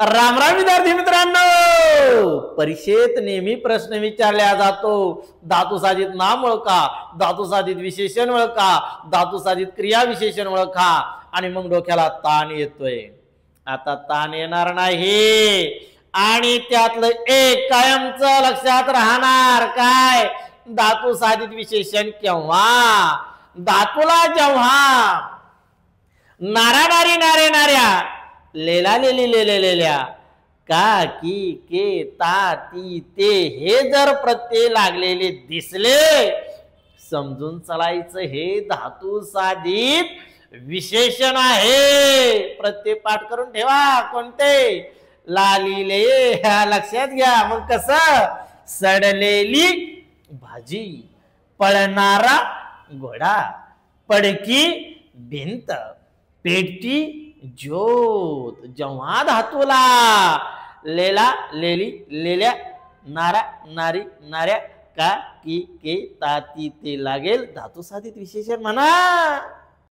राम राम विद्यार्थी मित्रांनो, परीक्षेत नेहमी प्रश्न विचारला जातो, धातू साधित नाम ओळखा, धातू साधित विशेषण ओळखा, धातू साधित क्रिया विशेषण ओळखा. आणि मग डोक्याला ताण येतोय. आता ताण येणार नाही आणि त्यातलं एक कायमचं लक्षात राहणार. काय? धातू साधित विशेषण केव्हा? धातूला जेव्हा नारा नारी नारे नाऱ्या, लेला लेली लेले लेल्या, का की के ता ती ते हे जर प्रत्यय लागलेले दिसले, समजून चालायचं हे धातू साधित विशेषण आहे. प्रत्यय पाठ करून ठेवा. कोणते? लालिले, लक्षात घ्या. मग कसं? सडलेली भाजी, पळणारा घोडा, पडकी भिंत, पेटती ज्योत. जेव्हा धातूला लेला लेली लेल्या, नारा नारी नाऱ्या, का की के ता ती ते लागेल, धातू साधित विशेषण म्हणा.